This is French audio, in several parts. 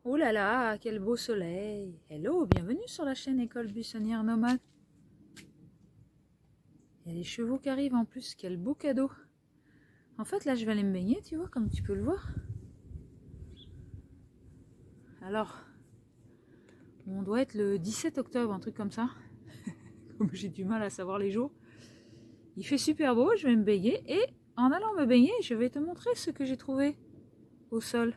Oh là là, quel beau soleil! Hello, bienvenue sur la chaîne École Buissonnière Nomade. Il y a les chevaux qui arrivent en plus, quel beau cadeau! En fait, là, je vais aller me baigner, tu vois, comme tu peux le voir. Alors, on doit être le 17 octobre, un truc comme ça. Comme j'ai du mal à savoir les jours. Il fait super beau, je vais me baigner et en allant me baigner, je vais te montrer ce que j'ai trouvé au sol.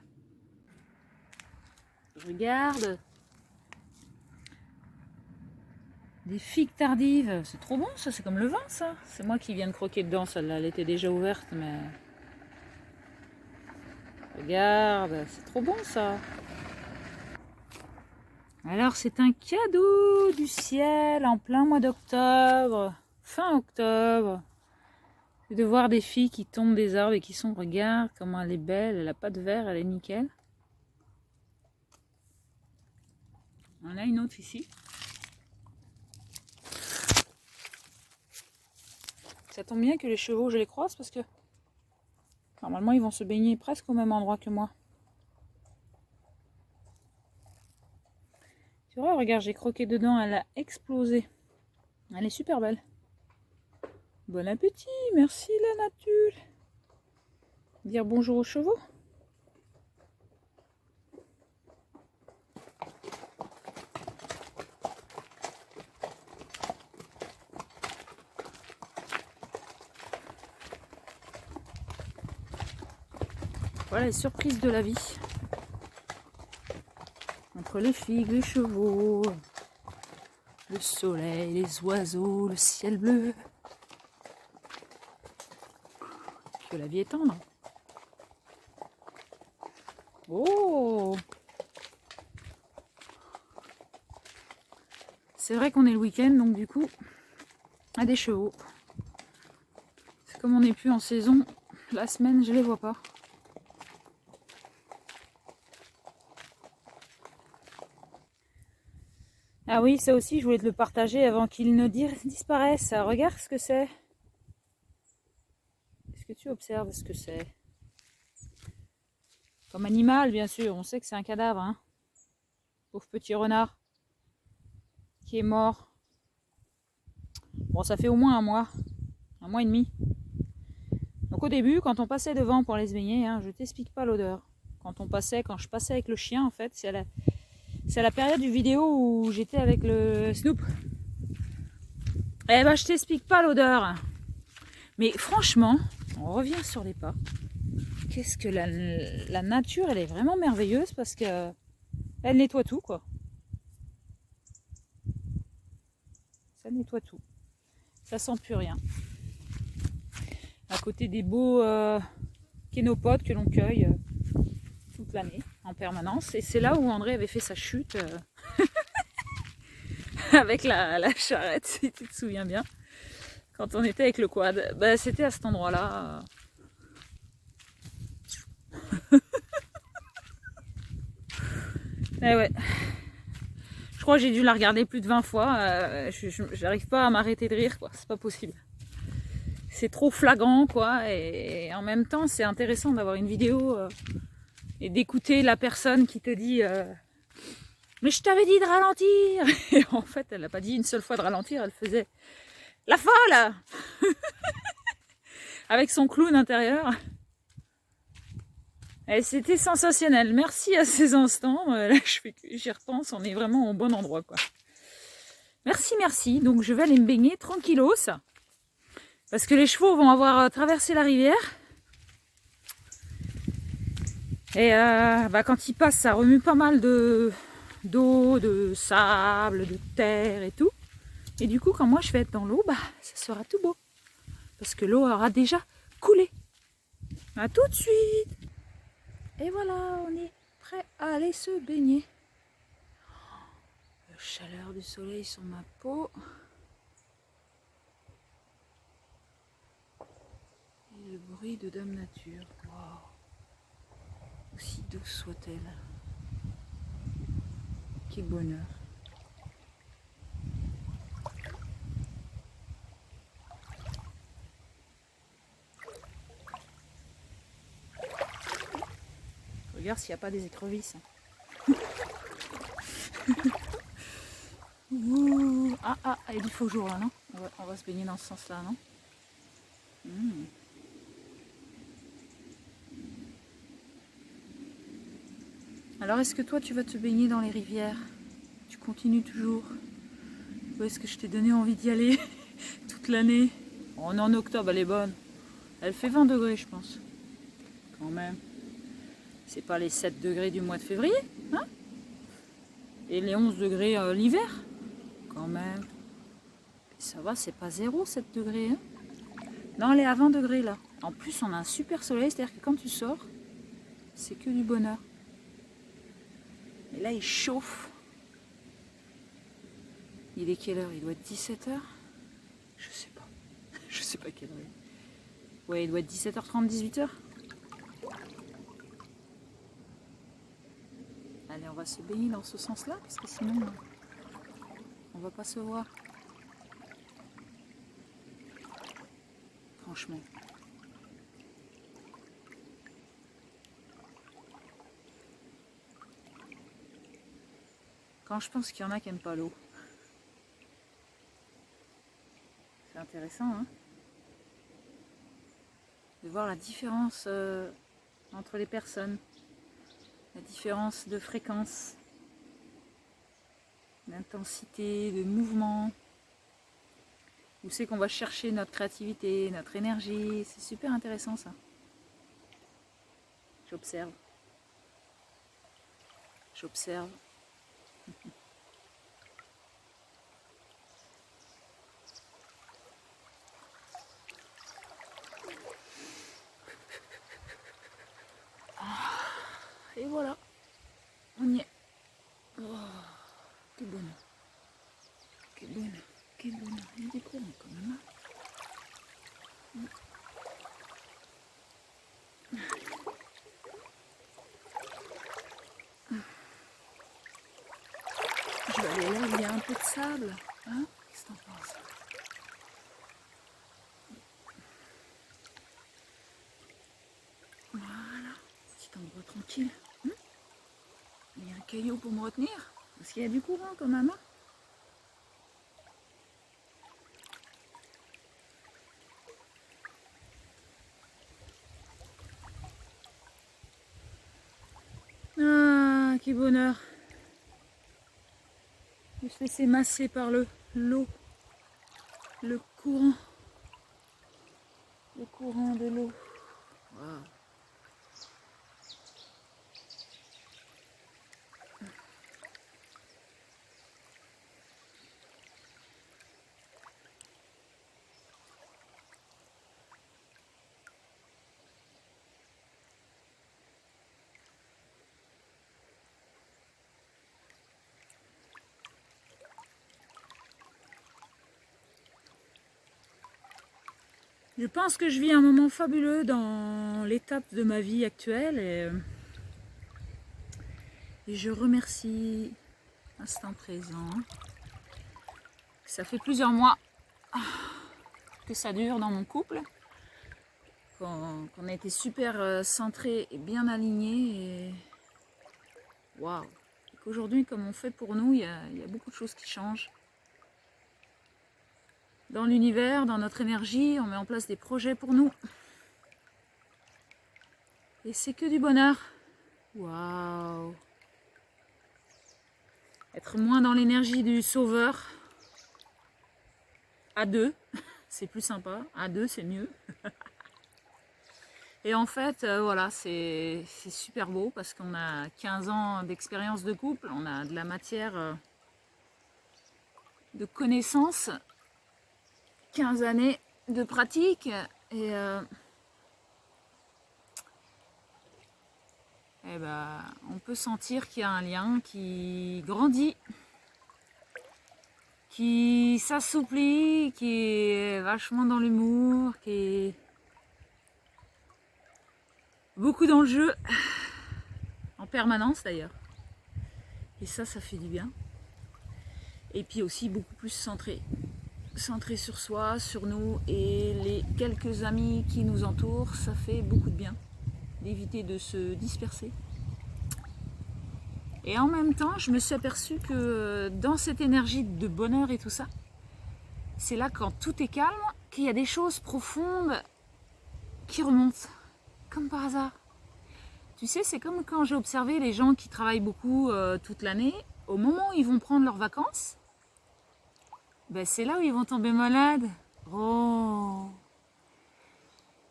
Regarde! Des figues tardives, c'est trop bon ça, c'est comme le vin ça. C'est moi qui viens de croquer dedans, celle-là, elle était déjà ouverte, mais... Regarde, c'est trop bon ça. Alors c'est un cadeau du ciel en plein mois d'octobre, fin octobre. De voir des filles qui tombent des arbres et qui sont, regarde comment elle est belle, elle a pas de verre, elle est nickel. On a une autre ici. Ça tombe bien que les chevaux je les croise parce que normalement ils vont se baigner presque au même endroit que moi. Tu vois, regarde, j'ai croqué dedans, elle a explosé. Elle est super belle. Bon appétit, merci la nature. Dire bonjour aux chevaux. Voilà les surprises de la vie. Entre les figues, les chevaux, le soleil, les oiseaux, le ciel bleu. Que la vie est tendre. Oh! C'est vrai qu'on est le week-end, donc du coup, à des chevaux. C'est comme on n'est plus en saison, la semaine, je les vois pas. Ah oui, ça aussi, je voulais te le partager avant qu'ils ne disparaissent. Regarde ce que c'est. Est-ce que tu observes ce que c'est? Comme animal, bien sûr, on sait que c'est un cadavre, hein. Pauvre petit renard qui est mort. Bon, ça fait au moins un mois et demi. Donc au début, quand on passait devant pour aller se baigner, hein, je t'explique pas l'odeur. Quand je passais avec le chien, en fait, c'est la période du vidéo où j'étais avec le Snoop. Eh ben, je t'explique pas l'odeur. Mais franchement, on revient sur les pas. Qu'est-ce que la nature, elle est vraiment merveilleuse parce que elle nettoie tout, quoi. Ça nettoie tout. Ça sent plus rien. À côté des beaux kénopodes que l'on cueille toute l'année, en permanence. Et c'est là où André avait fait sa chute avec la charrette, si tu te souviens bien. Quand on était avec le quad. Bah, c'était à cet endroit-là. Eh ouais. Je crois que j'ai dû la regarder plus de 20 fois. J'arrive pas à m'arrêter de rire, quoi. C'est pas possible. C'est trop flagrant, quoi. Et en même temps, c'est intéressant d'avoir une vidéo et d'écouter la personne qui te dit mais je t'avais dit de ralentir. Et en fait, elle n'a pas dit une seule fois de ralentir. Elle faisait la folle avec son clown intérieur. Et c'était sensationnel. Merci à ces instants. Là, j'y repense. On est vraiment au bon endroit, quoi. Merci, merci. Donc, je vais aller me baigner tranquillos. Parce que les chevaux vont avoir traversé la rivière. Et quand ils passent, ça remue pas mal d'eau, de sable, de terre et tout. Et du coup, quand moi je vais être dans l'eau, ça sera tout beau. Parce que l'eau aura déjà coulé. À tout de suite. Et voilà, on est prêt à aller se baigner. La chaleur du soleil sur ma peau. Et le bruit de Dame Nature. Wow. Aussi douce soit-elle. Quel bonheur. Regarde s'il n'y a pas des écrevisses. Ouh. Ah, il y a du faux jour là, non? On va se baigner dans ce sens-là, non? Alors, est-ce que toi, tu vas te baigner dans les rivières? Tu continues toujours? Ou est-ce que je t'ai donné envie d'y aller toute l'année? On est en octobre, elle est bonne. Elle fait 20 degrés, je pense. Quand même. C'est pas les 7 degrés du mois de février, hein? Et les 11 degrés l'hiver, quand même. Et ça va, c'est pas 0, 7 degrés, hein? Non, elle est à 20 degrés, là. En plus, on a un super soleil, c'est-à-dire que quand tu sors, c'est que du bonheur. Et là, il chauffe. Il est quelle heure? Il doit être 17h? Je sais pas. Je sais pas quelle heure. Ouais, il doit être 17h30, 18h. Allez, on va se baigner dans ce sens-là, parce que sinon, on va pas se voir. Franchement. Quand je pense qu'il y en a qui n'aiment pas l'eau. C'est intéressant, hein? De voir la différence entre les personnes. La différence de fréquence, d'intensité, de mouvement. Où c'est qu'on va chercher notre créativité, notre énergie. C'est super intéressant ça. J'observe. J'observe. Et voilà, on y est. Oh, quel bonheur. Quel bonheur. Quel bonheur. Il y a des courants quand même. Je vais aller là où il y a un peu de sable. Hein? Qu'est-ce que t'en penses? Voilà, petit endroit tranquille. Il y a un caillou pour me retenir. Parce qu'il y a du courant quand même. Ah, quel bonheur. De se laisser masser par l'eau. Le courant. Le courant de l'eau. Wow. Je pense que je vis un moment fabuleux dans l'étape de ma vie actuelle et je remercie l'instant présent. Ça fait plusieurs mois que ça dure dans mon couple, qu'on a été super centrés et bien alignés. Et waouh! Qu'aujourd'hui, comme on fait pour nous, il y a beaucoup de choses qui changent. Dans l'univers, dans notre énergie, on met en place des projets pour nous. Et c'est que du bonheur. Waouh! Être moins dans l'énergie du sauveur. À deux, c'est plus sympa. À deux, c'est mieux. Et en fait, voilà, c'est super beau parce qu'on a 15 ans d'expérience de couple. On a de la matière de connaissances. 15 années de pratique et ben, on peut sentir qu'il y a un lien qui grandit, qui s'assouplit, qui est vachement dans l'humour, qui est beaucoup dans le jeu, en permanence d'ailleurs. Et ça fait du bien. Et puis aussi beaucoup plus centré sur soi, sur nous et les quelques amis qui nous entourent, ça fait beaucoup de bien d'éviter de se disperser. Et en même temps, je me suis aperçue que dans cette énergie de bonheur et tout ça, c'est là quand tout est calme, qu'il y a des choses profondes qui remontent, comme par hasard. Tu sais, c'est comme quand j'ai observé les gens qui travaillent beaucoup toute l'année, au moment où ils vont prendre leurs vacances, ben c'est là où ils vont tomber malades. Oh.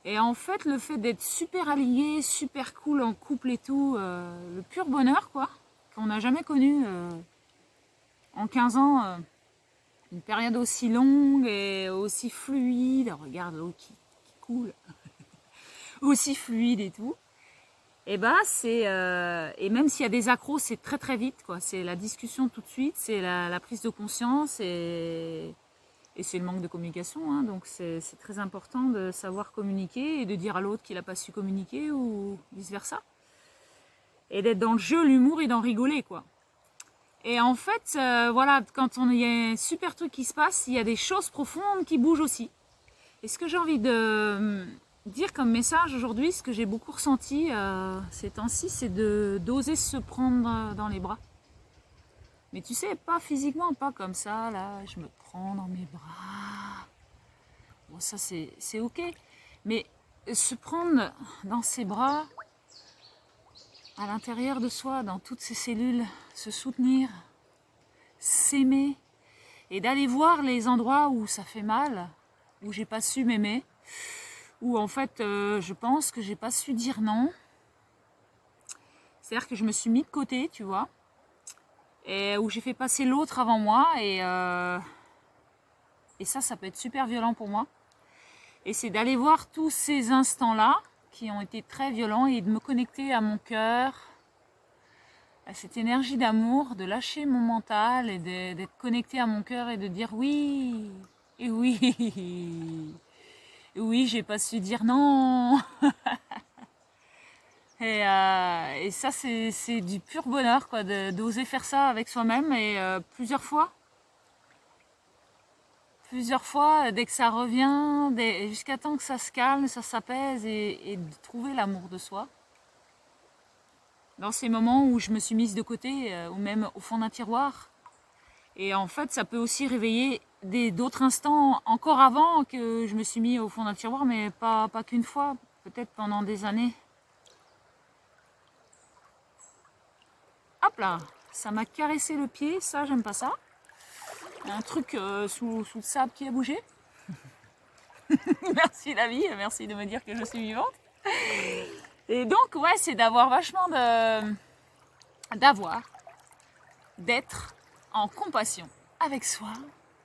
Et en fait, le fait d'être super allié, super cool en couple et tout, le pur bonheur, quoi, qu'on n'a jamais connu en 15 ans, une période aussi longue et aussi fluide. Regarde l'eau qui coule, aussi fluide et tout. Et bah c'est et même s'il y a des accros, c'est très très vite, quoi. C'est la discussion tout de suite, c'est la prise de conscience et c'est le manque de communication, hein. Donc c'est très important de savoir communiquer et de dire à l'autre qu'il n'a pas su communiquer ou vice versa. Et d'être dans le jeu, l'humour et d'en rigoler, quoi. Et en fait, voilà, quand il y a un super truc qui se passe, il y a des choses profondes qui bougent aussi. Et ce que j'ai envie de dire comme message aujourd'hui, ce que j'ai beaucoup ressenti ces temps-ci, c'est d'oser se prendre dans les bras. Mais tu sais, pas physiquement, pas comme ça, là, je me prends dans mes bras. Bon, ça c'est ok. Mais se prendre dans ses bras, à l'intérieur de soi, dans toutes ses cellules, se soutenir, s'aimer, et d'aller voir les endroits où ça fait mal, où j'ai pas su m'aimer, où en fait je pense que j'ai pas su dire non. C'est-à-dire que je me suis mis de côté, tu vois, et où j'ai fait passer l'autre avant moi, et ça peut être super violent pour moi. Et c'est d'aller voir tous ces instants-là qui ont été très violents et de me connecter à mon cœur, à cette énergie d'amour, de lâcher mon mental et d'être connecté à mon cœur et de dire oui, et oui, et oui, j'ai pas su dire non. Et ça, c'est du pur bonheur, quoi, d'oser faire ça avec soi-même et plusieurs fois. Plusieurs fois, dès que ça revient, jusqu'à temps que ça se calme, ça s'apaise et de trouver l'amour de soi. Dans ces moments où je me suis mise de côté, ou même au fond d'un tiroir. Et en fait, ça peut aussi réveiller d'autres instants encore avant que je me suis mis au fond d'un tiroir, mais pas qu'une fois, peut-être pendant des années. Hop là, ça m'a caressé le pied, ça j'aime pas ça. Un truc sous le sable qui a bougé. Merci la vie, merci de me dire que je suis vivante. Et donc ouais, c'est d'avoir vachement d'être en compassion avec soi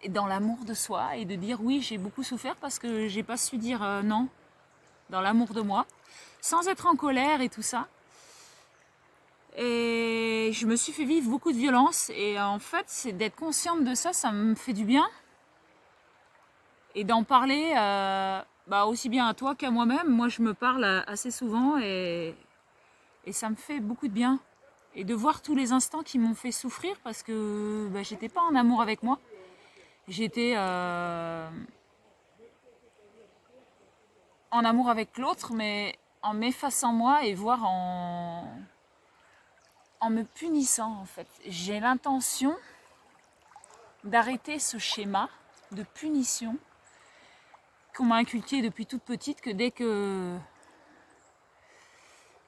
et dans l'amour de soi et de dire oui, j'ai beaucoup souffert parce que j'ai pas su dire non dans l'amour de moi, sans être en colère et tout ça. Et je me suis fait vivre beaucoup de violence et en fait, c'est d'être consciente de ça, ça me fait du bien. Et d'en parler aussi bien à toi qu'à moi-même. Moi, je me parle assez souvent et ça me fait beaucoup de bien. Et de voir tous les instants qui m'ont fait souffrir parce que j'étais pas en amour avec moi. J'étais en amour avec l'autre, mais en m'effaçant moi et voire en me punissant en fait. J'ai l'intention d'arrêter ce schéma de punition qu'on m'a inculqué depuis toute petite, que dès que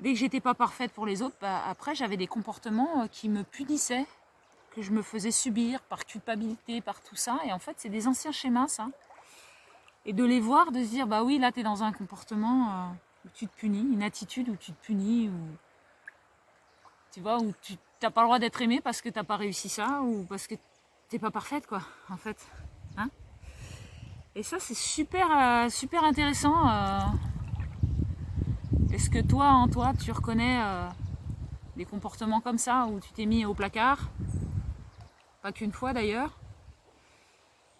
j'étais pas parfaite pour les autres, après j'avais des comportements qui me punissaient, que je me faisais subir par culpabilité, par tout ça. Et en fait, c'est des anciens schémas, ça. Et de les voir, de se dire, bah oui, là, t'es dans un comportement où tu te punis, une attitude où tu te punis, ou tu vois, où tu n'as pas le droit d'être aimé parce que t'as pas réussi ça, ou parce que t'es pas parfaite, quoi, en fait. Hein. Et ça, c'est super, super intéressant. Est-ce que toi, en toi, tu reconnais des comportements comme ça, où tu t'es mis au placard, pas qu'une fois d'ailleurs,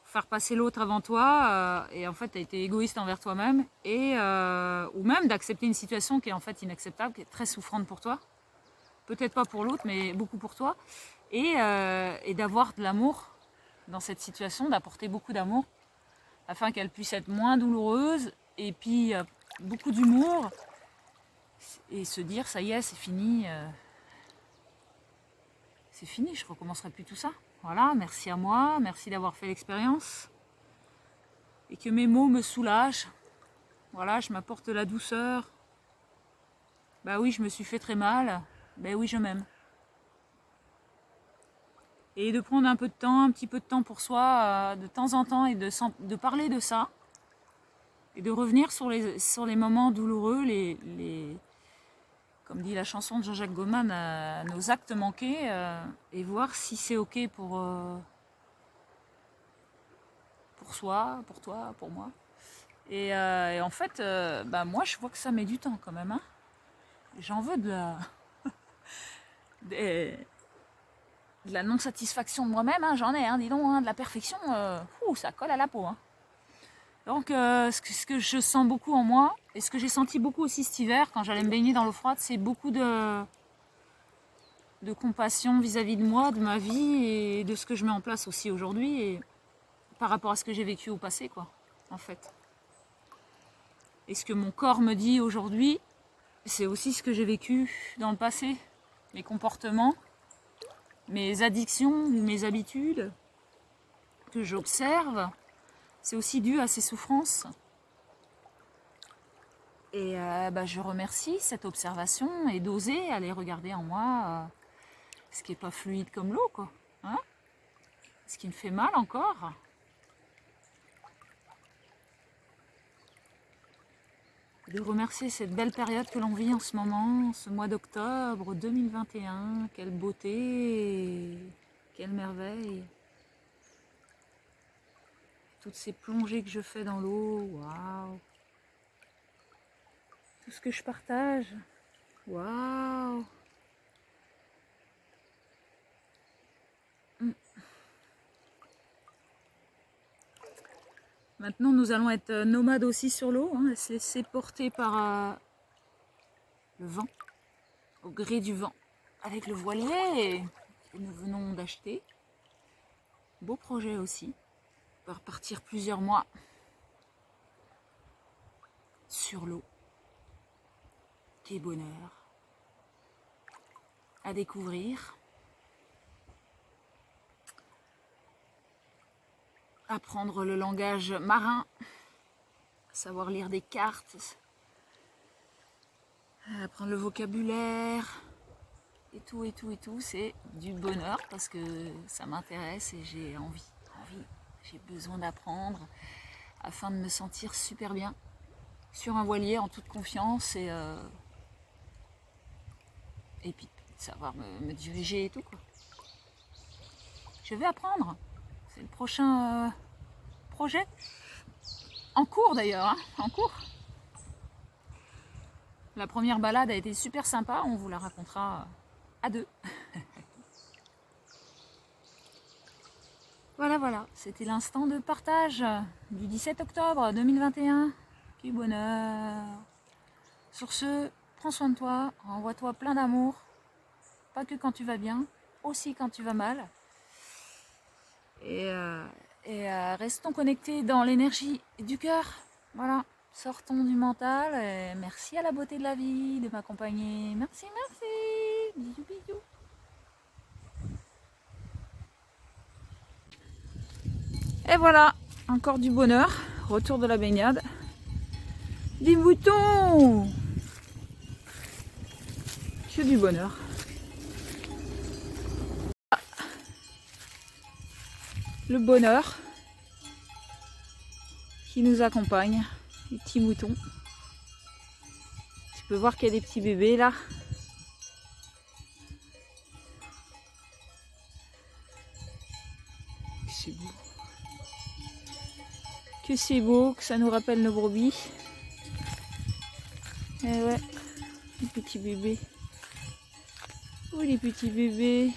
faire passer l'autre avant toi, et en fait tu as été égoïste envers toi-même, et ou même d'accepter une situation qui est en fait inacceptable, qui est très souffrante pour toi, peut-être pas pour l'autre, mais beaucoup pour toi, et d'avoir de l'amour dans cette situation, d'apporter beaucoup d'amour, afin qu'elle puisse être moins douloureuse, et puis beaucoup d'humour, et se dire ça y est, c'est fini. c'est fini, je recommencerai plus tout ça. Voilà, merci à moi, merci d'avoir fait l'expérience. Et que mes mots me soulagent. Voilà, je m'apporte de la douceur. Bah oui, je me suis fait très mal. Ben oui, je m'aime. Et de prendre un peu de temps, un petit peu de temps pour soi, de temps en temps, et de parler de ça. Et de revenir sur les moments douloureux, comme dit la chanson de Jean-Jacques Goldman, nos actes manqués, et voir si c'est ok pour soi, pour toi, pour moi. Et en fait, moi je vois que ça met du temps quand même. Hein. J'en veux de la non-satisfaction de moi-même, hein, j'en ai, hein, dis donc, hein, de la perfection, ça colle à la peau. Hein. Donc ce que je sens beaucoup en moi, et ce que j'ai senti beaucoup aussi cet hiver, quand j'allais me baigner dans l'eau froide, c'est beaucoup de compassion vis-à-vis de moi, de ma vie, et de ce que je mets en place aussi aujourd'hui, et par rapport à ce que j'ai vécu au passé, quoi, en fait. Et ce que mon corps me dit aujourd'hui, c'est aussi ce que j'ai vécu dans le passé, mes comportements, mes addictions ou mes habitudes que j'observe, c'est aussi dû à ces souffrances. Et je remercie cette observation et d'oser aller regarder en moi ce qui n'est pas fluide comme l'eau, quoi. Hein, ce qui me fait mal encore. De remercier cette belle période que l'on vit en ce moment, ce mois d'octobre 2021. Quelle beauté, quelle merveille. Toutes ces plongées que je fais dans l'eau, waouh. Tout ce que je partage, waouh. Maintenant, nous allons être nomades aussi sur l'eau, hein, se laisser porter par le vent, au gré du vent, avec le voilier que nous venons d'acheter. Beau projet aussi. On va repartir plusieurs mois sur l'eau. Quel bonheur à découvrir. Apprendre le langage marin, savoir lire des cartes, apprendre le vocabulaire, et tout, c'est du bonheur parce que ça m'intéresse et j'ai envie, j'ai besoin d'apprendre afin de me sentir super bien sur un voilier en toute confiance et puis savoir me diriger et tout, quoi. Je vais apprendre. C'est le prochain projet. En cours d'ailleurs, hein, en cours. La première balade a été super sympa, on vous la racontera à deux. Voilà, c'était l'instant de partage du 17 octobre 2021. Quel bonheur. Sur ce, prends soin de toi, envoie-toi plein d'amour. Pas que quand tu vas bien, aussi quand tu vas mal. Et restons connectés dans l'énergie du cœur. Voilà, sortons du mental. Et merci à la beauté de la vie de m'accompagner. Merci. Bisous. Et voilà, encore du bonheur. Retour de la baignade. Des moutons. Que du bonheur. Le bonheur qui nous accompagne, les petits moutons. Tu peux voir qu'il y a des petits bébés là. C'est beau. Que c'est beau, que ça nous rappelle nos brebis. Et ouais, les petits bébés. Oh les petits bébés.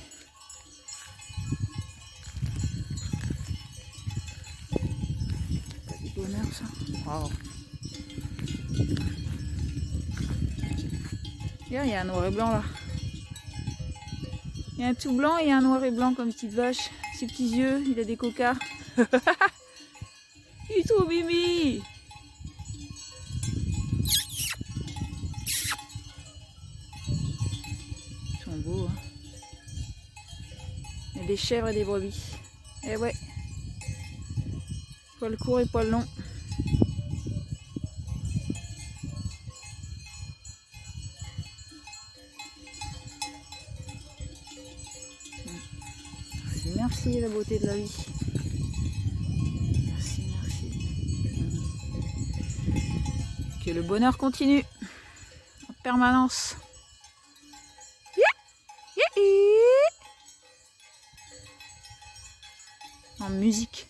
Bonheur ça. Wow. Regarde, il y a un noir et blanc là. Il y a un tout blanc et un noir et blanc comme petite vache. Ses petits yeux, il a des cocards. Il est trop mimi. Ils sont beaux, hein. des chèvres et des brebis. Et ouais, poil court et poil long. Merci, merci la beauté de la vie. Merci, merci. Que le bonheur continue en permanence. En musique.